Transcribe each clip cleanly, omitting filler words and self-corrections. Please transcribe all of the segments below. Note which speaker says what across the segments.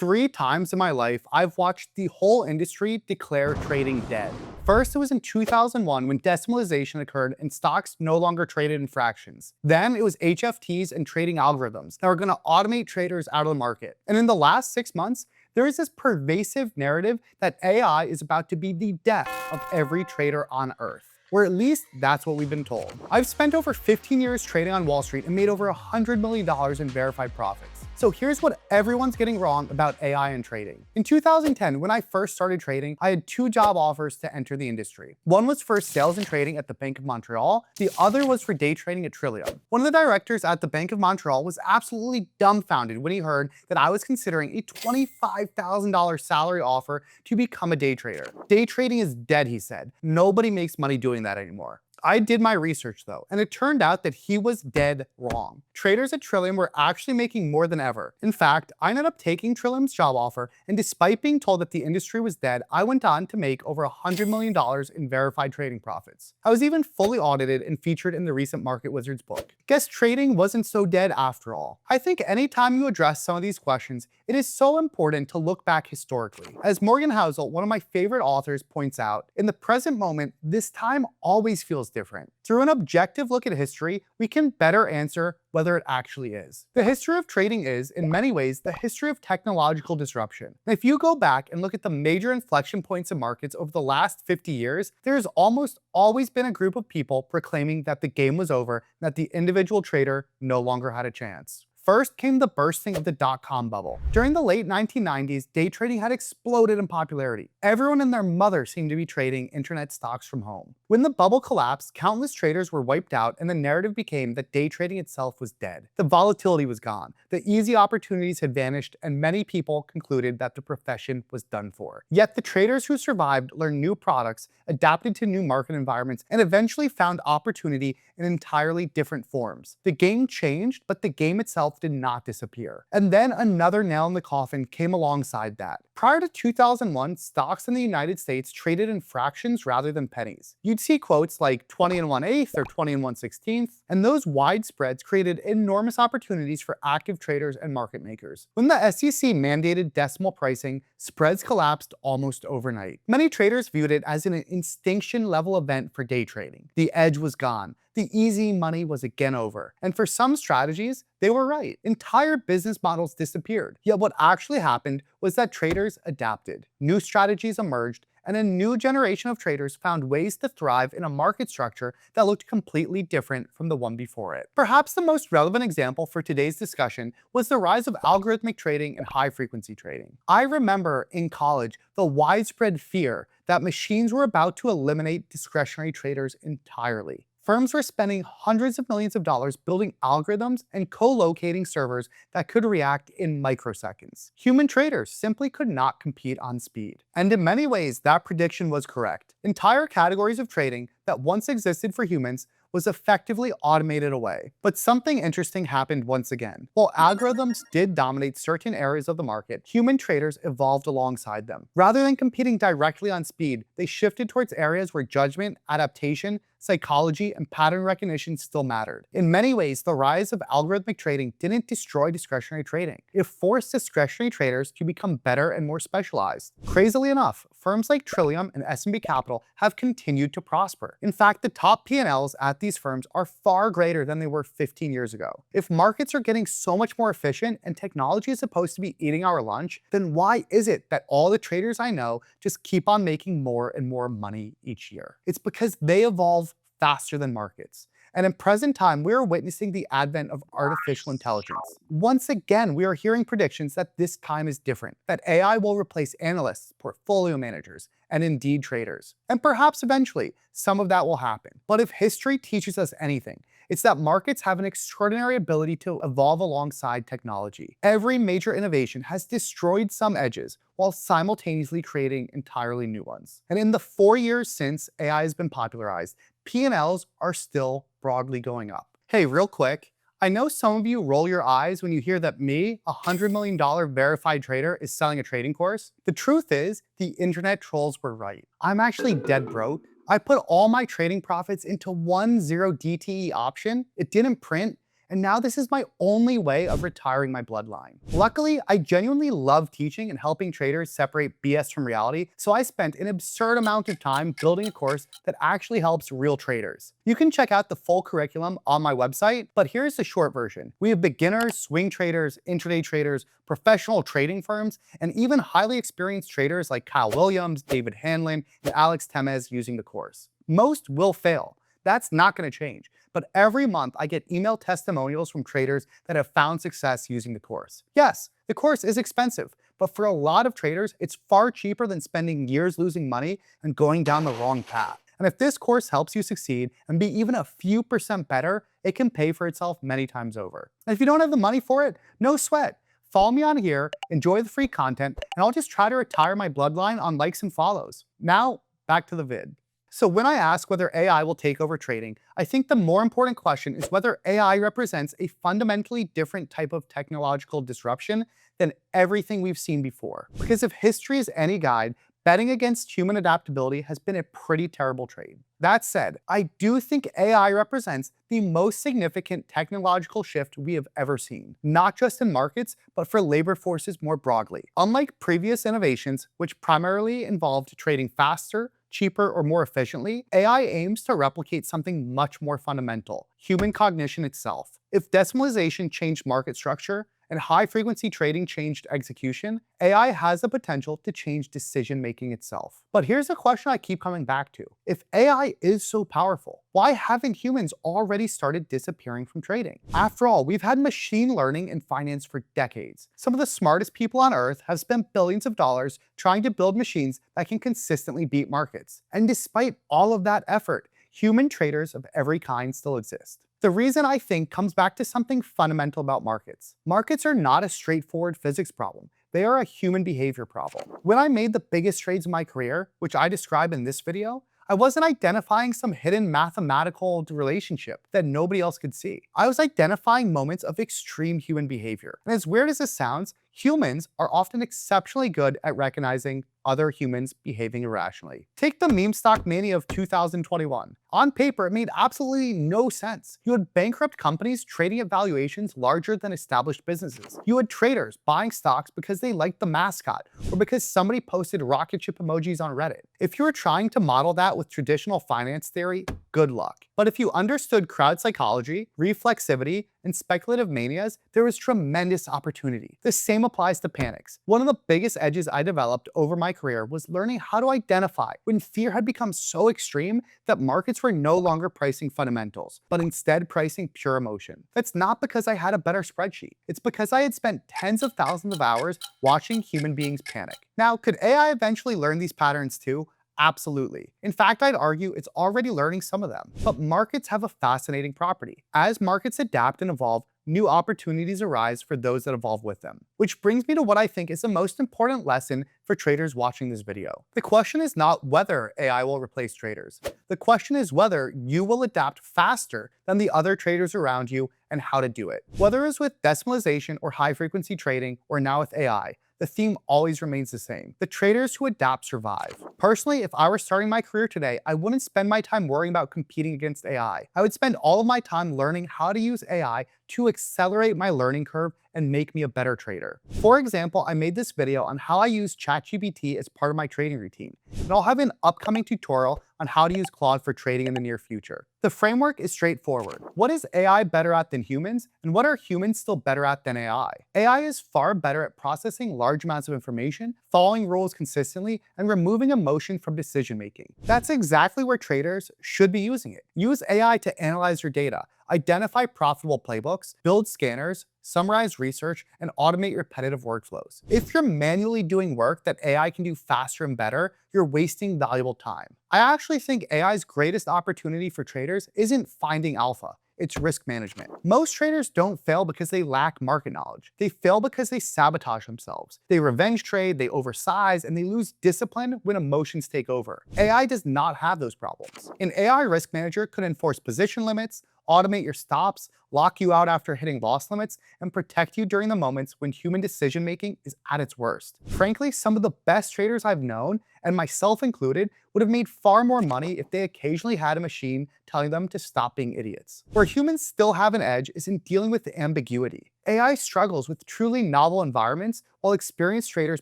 Speaker 1: 3 times in my life, I've watched the whole industry declare trading dead. First, it was in 2001 when decimalization occurred and stocks no longer traded in fractions. Then it was HFTs and trading algorithms that were going to automate traders out of the market. And in the last 6 months, there is this pervasive narrative that AI is about to be the death of every trader on Earth. Or at least that's what we've been told. I've spent over 15 years trading on Wall Street and made over $100 million in verified profits. So here's what everyone's getting wrong about AI and trading. In 2010, when I first started trading, I had 2 job offers to enter the industry. One was for sales and trading at the Bank of Montreal. The other was for day trading at Trillium. One of the directors at the Bank of Montreal was absolutely dumbfounded when he heard that I was considering a $25,000 salary offer to become a day trader. Day trading is dead, he said. Nobody makes money doing that anymore. I did my research though, and it turned out that he was dead wrong. Traders at Trillium were actually making more than ever. In fact, I ended up taking Trillium's job offer, and despite being told that the industry was dead, I went on to make over $100 million in verified trading profits. I was even fully audited and featured in the recent Market Wizards book. Guess trading wasn't so dead after all. I think anytime you address some of these questions, it is so important to look back historically. As Morgan Housel, one of my favorite authors, points out, in the present moment, this time always feels different. Through an objective look at history, we can better answer whether it actually is. The history of trading is, in many ways, the history of technological disruption. And if you go back and look at the major inflection points in markets over the last 50 years, there's almost always been a group of people proclaiming that the game was over and that the individual trader no longer had a chance. First came the bursting of the dot-com bubble. During the late 1990s, day trading had exploded in popularity. Everyone and their mother seemed to be trading internet stocks from home. When the bubble collapsed, countless traders were wiped out, and the narrative became that day trading itself was dead. The volatility was gone, the easy opportunities had vanished, and many people concluded that the profession was done for. Yet the traders who survived learned new products, adapted to new market environments, and eventually found opportunity in entirely different forms. The game changed, but the game itself did not disappear. And then another nail in the coffin came alongside that. Prior to 2001, stocks in the United States traded in fractions rather than pennies. You'd see quotes like 20 and 1/8 or 20 and 1/16, and those wide spreads created enormous opportunities for active traders and market makers. When the SEC mandated decimal pricing, spreads collapsed almost overnight. Many traders viewed it as an extinction-level event for day trading. The edge was gone. The easy money was again over. And for some strategies, they were right. Entire business models disappeared. Yet what actually happened was that traders adapted. New strategies emerged, and a new generation of traders found ways to thrive in a market structure that looked completely different from the one before it. Perhaps the most relevant example for today's discussion was the rise of algorithmic trading and high-frequency trading. I remember in college the widespread fear that machines were about to eliminate discretionary traders entirely. Firms were spending hundreds of millions of dollars building algorithms and co-locating servers that could react in microseconds. Human traders simply could not compete on speed. And in many ways, that prediction was correct. Entire categories of trading that once existed for humans was effectively automated away. But something interesting happened once again. While algorithms did dominate certain areas of the market, human traders evolved alongside them. Rather than competing directly on speed, they shifted towards areas where judgment, adaptation, psychology, and pattern recognition still mattered. In many ways, the rise of algorithmic trading didn't destroy discretionary trading. It forced discretionary traders to become better and more specialized. Crazily enough, firms like Trillium and S&P Capital have continued to prosper. In fact, the top P&Ls at these firms are far greater than they were 15 years ago. If markets are getting so much more efficient and technology is supposed to be eating our lunch, then why is it that all the traders I know just keep on making more and more money each year? It's because they evolve faster than markets. And in present time, we are witnessing the advent of artificial intelligence. Once again, we are hearing predictions that this time is different, that AI will replace analysts, portfolio managers, and indeed traders. And perhaps eventually, some of that will happen. But if history teaches us anything, it's that markets have an extraordinary ability to evolve alongside technology. Every major innovation has destroyed some edges while simultaneously creating entirely new ones. And in the 4 years since AI has been popularized, P&Ls are still broadly going up. Hey, real quick, I know some of you roll your eyes when you hear that me, a $100 million verified trader, is selling a trading course. The truth is, the internet trolls were right. I'm actually dead broke. I put all my trading profits into one 0 DTE option. It didn't print, and now this is my only way of retiring my bloodline. Luckily, I genuinely love teaching and helping traders separate BS from reality, so I spent an absurd amount of time building a course that actually helps real traders. You can check out the full curriculum on my website, but here's the short version. We have beginners, swing traders, intraday traders, professional trading firms, and even highly experienced traders like Kyle Williams, David Hanlon, and Alex Temez using the course. Most will fail. That's not going to change. But every month I get email testimonials from traders that have found success using the course. Yes, the course is expensive, but for a lot of traders, it's far cheaper than spending years losing money and going down the wrong path. And if this course helps you succeed and be even a few % better, it can pay for itself many times over. And if you don't have the money for it, no sweat. Follow me on here, enjoy the free content, and I'll just try to retire my bloodline on likes and follows. Now, back to the vid. So when I ask whether AI will take over trading, I think the more important question is whether AI represents a fundamentally different type of technological disruption than everything we've seen before. Because if history is any guide, betting against human adaptability has been a pretty terrible trade. That said, I do think AI represents the most significant technological shift we have ever seen, not just in markets, but for labor forces more broadly. Unlike previous innovations, which primarily involved trading faster, cheaper, or more efficiently, AI aims to replicate something much more fundamental: human cognition itself. If decimalization changed market structure, and high-frequency trading changed execution, AI has the potential to change decision-making itself. But here's a question I keep coming back to. If AI is so powerful, why haven't humans already started disappearing from trading? After all, we've had machine learning in finance for decades. Some of the smartest people on Earth have spent billions of dollars trying to build machines that can consistently beat markets. And despite all of that effort, human traders of every kind still exist. The reason, I think, comes back to something fundamental about markets. Markets are not a straightforward physics problem. They are a human behavior problem. When I made the biggest trades in my career, which I describe in this video, I wasn't identifying some hidden mathematical relationship that nobody else could see. I was identifying moments of extreme human behavior. And as weird as this sounds, humans are often exceptionally good at recognizing other humans behaving irrationally. Take the meme stock mania of 2021. On paper, it made absolutely no sense. You had bankrupt companies trading at valuations larger than established businesses. You had traders buying stocks because they liked the mascot or because somebody posted rocket ship emojis on Reddit. If you were trying to model that with traditional finance theory, good luck. But if you understood crowd psychology, reflexivity, and speculative manias, there was tremendous opportunity. The same applies to panics. One of the biggest edges I developed over my career was learning how to identify when fear had become so extreme that markets were no longer pricing fundamentals, but instead pricing pure emotion. That's not because I had a better spreadsheet. It's because I had spent tens of thousands of hours watching human beings panic. Now, could AI eventually learn these patterns too? Absolutely. In fact, I'd argue it's already learning some of them. But markets have a fascinating property. As markets adapt and evolve, new opportunities arise for those that evolve with them. Which brings me to what I think is the most important lesson for traders watching this video. The question is not whether AI will replace traders. The question is whether you will adapt faster than the other traders around you and how to do it. Whether it's with decimalization or high-frequency trading, or now with AI, the theme always remains the same. The traders who adapt survive. Personally, if I were starting my career today, I wouldn't spend my time worrying about competing against AI. I would spend all of my time learning how to use AI to accelerate my learning curve and make me a better trader. For example, I made this video on how I use ChatGPT as part of my trading routine, and I'll have an upcoming tutorial on how to use Claude for trading in the near future. The framework is straightforward. What is AI better at than humans, and what are humans still better at than AI? AI is far better at processing large amounts of information, following rules consistently, and removing emotion from decision making. That's exactly where traders should be using it. Use AI to analyze your data, identify profitable playbooks, build scanners, summarize research, and automate repetitive workflows. If you're manually doing work that AI can do faster and better, you're wasting valuable time. I actually think AI's greatest opportunity for traders isn't finding alpha. It's risk management. Most traders don't fail because they lack market knowledge. They fail because they sabotage themselves. They revenge trade, they oversize, and they lose discipline when emotions take over. AI does not have those problems. An AI risk manager could enforce position limits, automate your stops, lock you out after hitting loss limits, and protect you during the moments when human decision-making is at its worst. Frankly, some of the best traders I've known and myself included, would have made far more money if they occasionally had a machine telling them to stop being idiots. Where humans still have an edge is in dealing with the ambiguity. AI struggles with truly novel environments, while experienced traders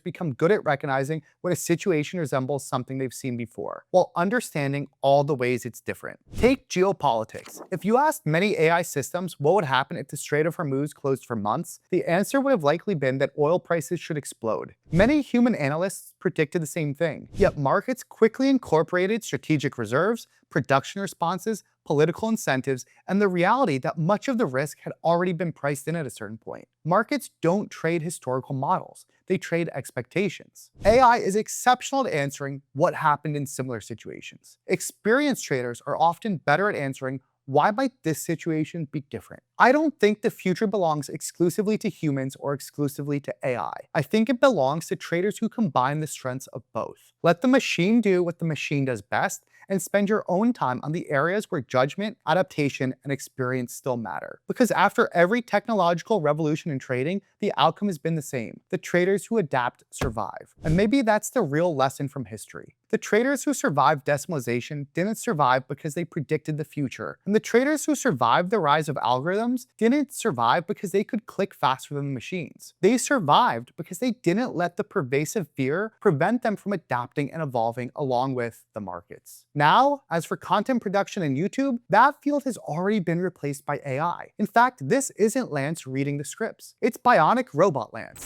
Speaker 1: become good at recognizing when a situation resembles something they've seen before, while understanding all the ways it's different. Take geopolitics. If you asked many AI systems what would happen if the Strait of Hormuz closed for months, the answer would have likely been that oil prices should explode. Many human analysts predicted the same thing, yet markets quickly incorporated strategic reserves, production responses, political incentives, and the reality that much of the risk had already been priced in at a certain point. Markets don't trade historical models, they trade expectations. AI is exceptional at answering what happened in similar situations. Experienced traders are often better at answering why might this situation be different? I don't think the future belongs exclusively to humans or exclusively to AI. I think it belongs to traders who combine the strengths of both. Let the machine do what the machine does best, and spend your own time on the areas where judgment, adaptation, and experience still matter. Because after every technological revolution in trading, the outcome has been the same. The traders who adapt survive. And maybe that's the real lesson from history. The traders who survived decimalization didn't survive because they predicted the future. And the traders who survived the rise of algorithms didn't survive because they could click faster than the machines. They survived because they didn't let the pervasive fear prevent them from adapting and evolving along with the markets. Now, as for content production and YouTube, that field has already been replaced by AI. In fact, this isn't Lance reading the scripts. It's bionic robot Lance.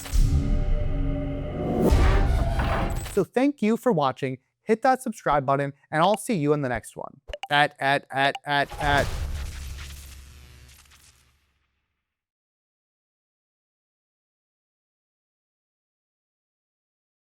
Speaker 1: So thank you for watching. Hit that subscribe button, and I'll see you in the next one.